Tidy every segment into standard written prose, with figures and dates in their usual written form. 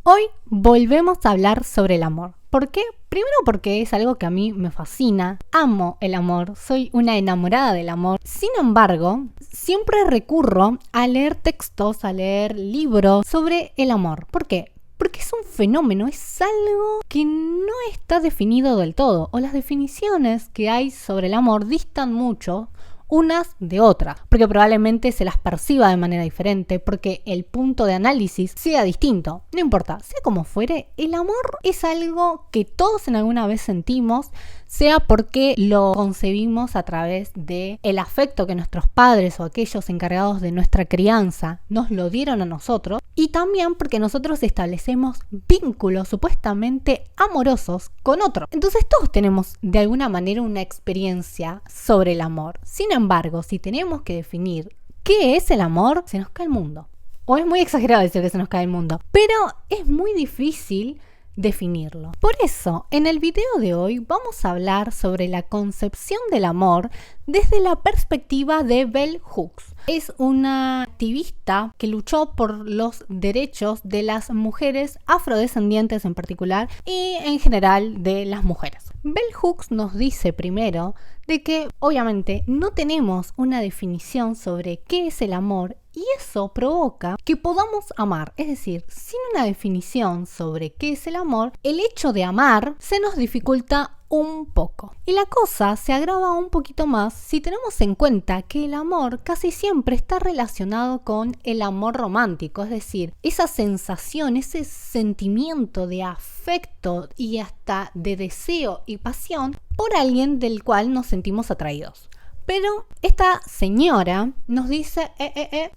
Hoy volvemos a hablar sobre el amor. ¿Por qué? Primero porque es algo que a mí me fascina, amo el amor, soy una enamorada del amor. Sin embargo, siempre recurro a leer textos, a leer libros sobre el amor. ¿Por qué? Porque es un fenómeno, es algo que no está definido del todo, o las definiciones que hay sobre el amor distan mucho unas de otras, porque probablemente se las perciba de manera diferente, porque el punto de análisis sea distinto. No importa, sea como fuere, el amor es algo que todos en alguna vez sentimos, sea porque lo concebimos a través de el afecto que nuestros padres o aquellos encargados de nuestra crianza nos lo dieron a nosotros, y también porque nosotros establecemos vínculos supuestamente amorosos con otros. Entonces todos tenemos de alguna manera una experiencia sobre el amor. Sin embargo, si tenemos que definir qué es el amor, se nos cae el mundo. O es muy exagerado decir que se nos cae el mundo, pero es muy difícil definirlo. Por eso, en el video de hoy vamos a hablar sobre la concepción del amor desde la perspectiva de Bell Hooks. Es una activista que luchó por los derechos de las mujeres afrodescendientes en particular y en general de las mujeres. Bell Hooks nos dice primero de que obviamente no tenemos una definición sobre qué es el amor y eso provoca que podamos amar. Es decir, sin una definición sobre qué es el amor, el hecho de amar se nos dificulta un poco. Y la cosa se agrava un poquito más si tenemos en cuenta que el amor casi siempre está relacionado con el amor romántico, es decir, esa sensación, ese sentimiento de afecto y hasta de deseo y pasión por alguien del cual nos sentimos atraídos. Pero esta señora nos dice,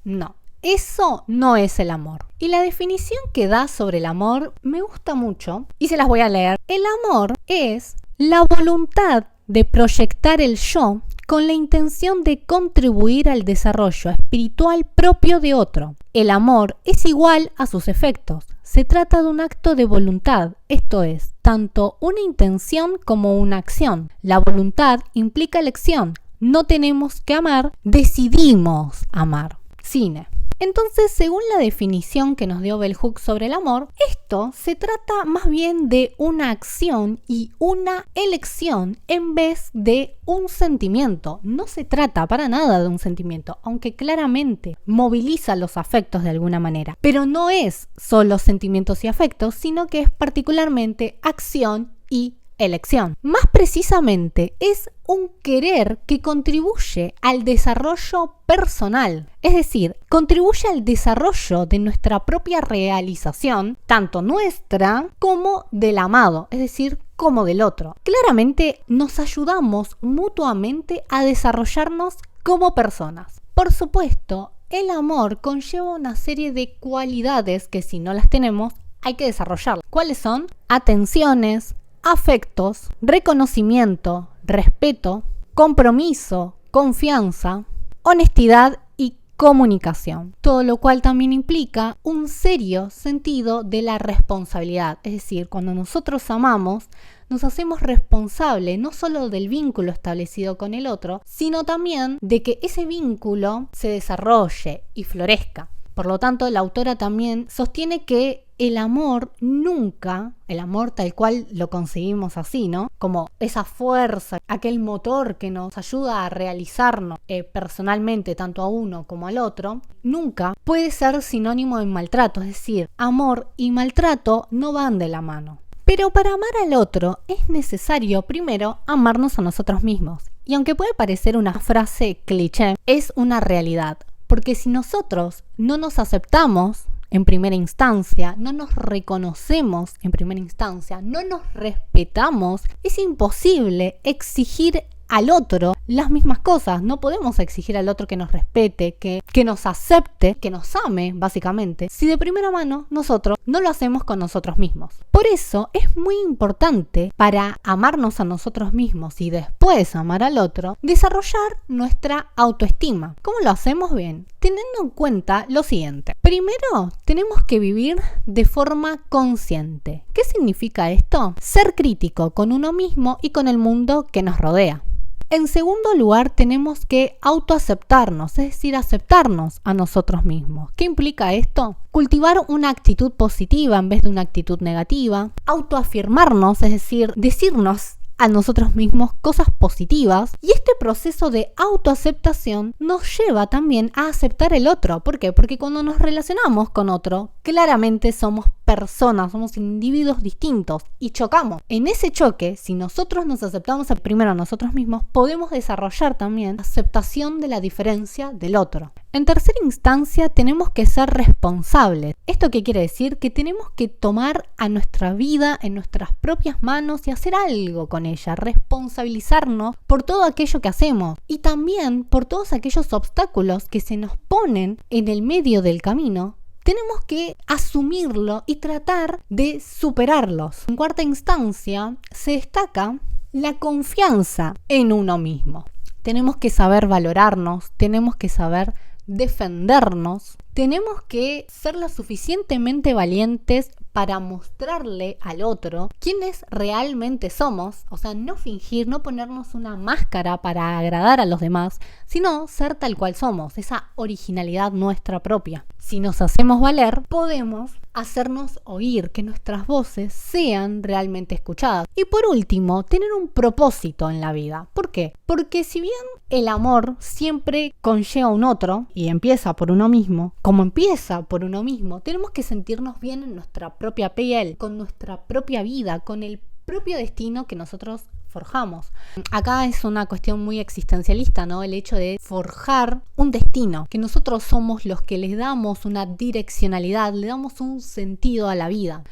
no, eso no es el amor. Y la definición que da sobre el amor me gusta mucho y se las voy a leer. El amor es la voluntad de proyectar el yo con la intención de contribuir al desarrollo espiritual propio de otro. El amor es igual a sus efectos. Se trata de un acto de voluntad, esto es, tanto una intención como una acción. La voluntad implica elección. No tenemos que amar, decidimos amar. Cine. Entonces, según la definición que nos dio Bell Hooks sobre el amor, esto se trata más bien de una acción y una elección en vez de un sentimiento. No se trata para nada de un sentimiento, aunque claramente moviliza los afectos de alguna manera. Pero no es solo sentimientos y afectos, sino que es particularmente acción y elección. Más precisamente, es un querer que contribuye al desarrollo personal, es decir, contribuye al desarrollo de nuestra propia realización, tanto nuestra como del amado, es decir, como del otro. Claramente nos ayudamos mutuamente a desarrollarnos como personas. Por supuesto, el amor conlleva una serie de cualidades que si no las tenemos, hay que desarrollarlas. ¿Cuáles son? Atenciones, afectos, reconocimiento, respeto, compromiso, confianza, honestidad y comunicación. Todo lo cual también implica un serio sentido de la responsabilidad. Es decir, cuando nosotros amamos, nos hacemos responsables no solo del vínculo establecido con el otro, sino también de que ese vínculo se desarrolle y florezca. Por lo tanto, la autora también sostiene que el amor nunca, el amor tal cual lo concebimos así, ¿no? Como esa fuerza, aquel motor que nos ayuda a realizarnos personalmente, tanto a uno como al otro, nunca puede ser sinónimo de maltrato. Es decir, amor y maltrato no van de la mano. Pero para amar al otro es necesario primero amarnos a nosotros mismos. Y aunque puede parecer una frase cliché, es una realidad. Porque si nosotros no nos aceptamos en primera instancia, no nos reconocemos en primera instancia, no nos respetamos, es imposible exigir al otro las mismas cosas. No podemos exigir al otro que nos respete, que nos acepte, que nos ame, básicamente, si de primera mano nosotros no lo hacemos con nosotros mismos. Por eso es muy importante, para amarnos a nosotros mismos y después amar al otro, desarrollar nuestra autoestima. ¿Cómo lo hacemos? Bien, teniendo en cuenta lo siguiente. Primero, tenemos que vivir de forma consciente. ¿Qué significa esto? Ser crítico con uno mismo y con el mundo que nos rodea. En segundo lugar, tenemos que autoaceptarnos, es decir, aceptarnos a nosotros mismos. ¿Qué implica esto? Cultivar una actitud positiva en vez de una actitud negativa. Autoafirmarnos, es decir, decirnos a nosotros mismos cosas positivas, y este proceso de autoaceptación nos lleva también a aceptar el otro. ¿Por qué? Porque cuando nos relacionamos con otro, claramente somos personas, somos individuos distintos y chocamos. En ese choque, si nosotros nos aceptamos primero a nosotros mismos, podemos desarrollar también aceptación de la diferencia del otro. En tercera instancia, tenemos que ser responsables. ¿Esto qué quiere decir? Que tenemos que tomar a nuestra vida en nuestras propias manos y hacer algo con ella, responsabilizarnos por todo aquello que hacemos y también por todos aquellos obstáculos que se nos ponen en el medio del camino. Tenemos que asumirlo y tratar de superarlos. En cuarta instancia, se destaca la confianza en uno mismo. Tenemos que saber valorarnos, tenemos que saber defendernos, tenemos que ser lo suficientemente valientes para mostrarle al otro quiénes realmente somos, o sea, no fingir, no ponernos una máscara para agradar a los demás, sino ser tal cual somos, esa originalidad nuestra propia. Si nos hacemos valer, podemos hacernos oír, que nuestras voces sean realmente escuchadas. Y por último, tener un propósito en la vida. ¿Por qué? Porque si bien el amor siempre conlleva un otro y empieza por uno mismo, como empieza por uno mismo, tenemos que sentirnos bien en nuestra propia piel, con nuestra propia vida, con el propio destino que nosotros forjamos. Acá es una cuestión muy existencialista, ¿no? El hecho de forjar un destino, que nosotros somos los que les damos una direccionalidad, le damos un sentido a la vida.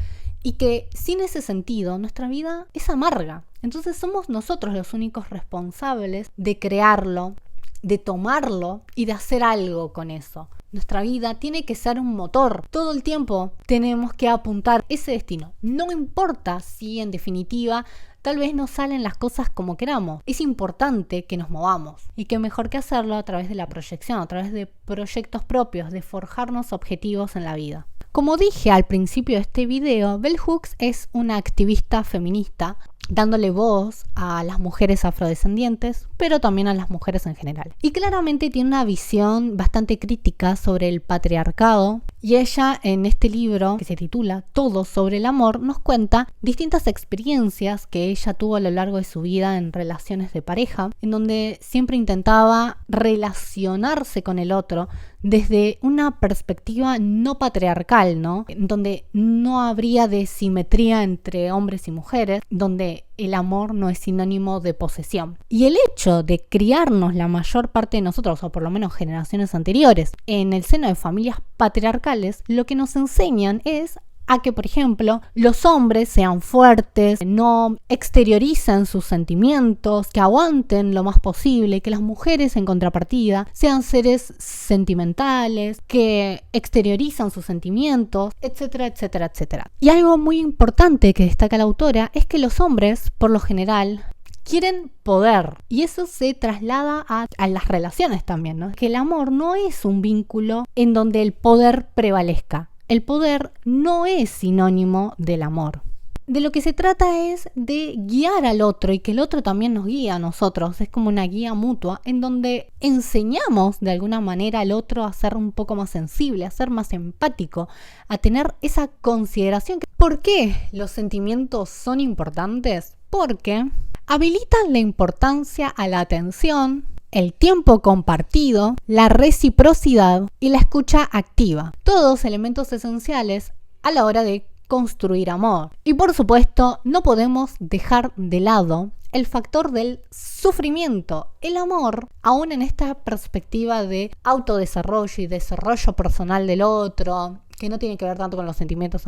Y que sin ese sentido, nuestra vida es amarga. Entonces somos nosotros los únicos responsables de crearlo, de tomarlo y de hacer algo con eso. Nuestra vida tiene que ser un motor. Todo el tiempo tenemos que apuntar ese destino. No importa si en definitiva tal vez no salen las cosas como queramos. Es importante que nos movamos. Y qué mejor que hacerlo a través de la proyección, a través de proyectos propios, de forjarnos objetivos en la vida. Como dije al principio de este video, Bell Hooks es una activista feminista dándole voz a las mujeres afrodescendientes, pero también a las mujeres en general. Y claramente tiene una visión bastante crítica sobre el patriarcado, y ella en este libro, que se titula Todo sobre el amor, nos cuenta distintas experiencias que ella tuvo a lo largo de su vida en relaciones de pareja, en donde siempre intentaba relacionarse con el otro desde una perspectiva no patriarcal, ¿no? Donde no habría de simetría entre hombres y mujeres, donde el amor no es sinónimo de posesión. Y el hecho de criarnos la mayor parte de nosotros, o por lo menos generaciones anteriores, en el seno de familias patriarcales, lo que nos enseñan es a que, por ejemplo, los hombres sean fuertes, no exterioricen sus sentimientos, que aguanten lo más posible, que las mujeres, en contrapartida, sean seres sentimentales, que exteriorizan sus sentimientos, etcétera, etcétera, etcétera. Y algo muy importante que destaca la autora es que los hombres, por lo general, quieren poder, y eso se traslada a las relaciones también, ¿no? Que el amor no es un vínculo en donde el poder prevalezca. El poder no es sinónimo del amor. De lo que se trata es de guiar al otro y que el otro también nos guíe a nosotros. Es como una guía mutua en donde enseñamos de alguna manera al otro a ser un poco más sensible, a ser más empático, a tener esa consideración. ¿Por qué los sentimientos son importantes? Porque habilitan la importancia a la atención, el tiempo compartido, la reciprocidad y la escucha activa. Todos elementos esenciales a la hora de construir amor. Y por supuesto, no podemos dejar de lado el factor del sufrimiento. El amor, aún en esta perspectiva de autodesarrollo y desarrollo personal del otro, que no tiene que ver tanto con los sentimientos,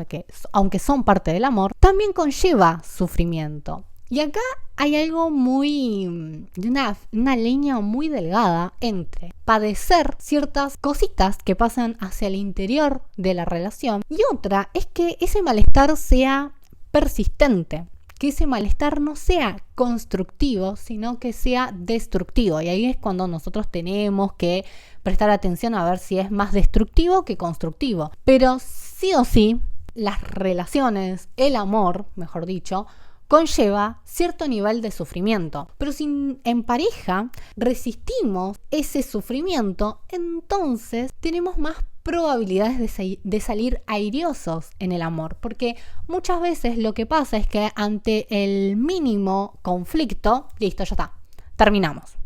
aunque son parte del amor, también conlleva sufrimiento. Y acá hay algo una línea muy delgada entre padecer ciertas cositas que pasan hacia el interior de la relación y otra es que ese malestar sea persistente, que ese malestar no sea constructivo, sino que sea destructivo. Y ahí es cuando nosotros tenemos que prestar atención a ver si es más destructivo que constructivo. Pero sí o sí, las relaciones, el amor, mejor dicho, conlleva cierto nivel de sufrimiento. Pero si en pareja resistimos ese sufrimiento, entonces tenemos más probabilidades de salir airiosos en el amor, porque muchas veces lo que pasa es que ante el mínimo conflicto, listo, ya está, terminamos.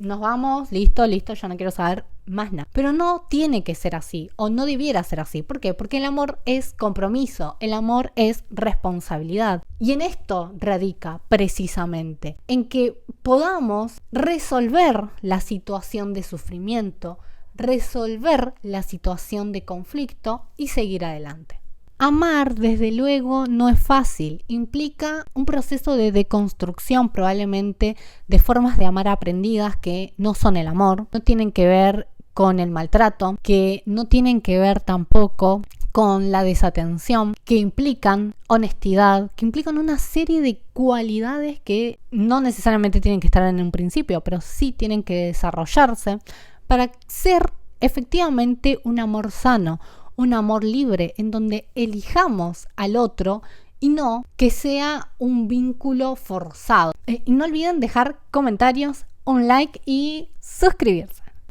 Nos vamos, listo, ya no quiero saber más nada. Pero no tiene que ser así, o no debiera ser así. ¿Por qué? Porque el amor es compromiso, el amor es responsabilidad. Y en esto radica precisamente, en que podamos resolver la situación de sufrimiento, resolver la situación de conflicto y seguir adelante. Amar, desde luego, no es fácil. Implica un proceso de deconstrucción, probablemente, de formas de amar aprendidas que no son el amor, no tienen que ver con el maltrato, que no tienen que ver tampoco con la desatención, que implican honestidad, que implican una serie de cualidades que no necesariamente tienen que estar en un principio, pero sí tienen que desarrollarse para ser efectivamente un amor sano, un amor libre, en donde elijamos al otro y no que sea un vínculo forzado. Y no olviden dejar comentarios, un like y suscribirse.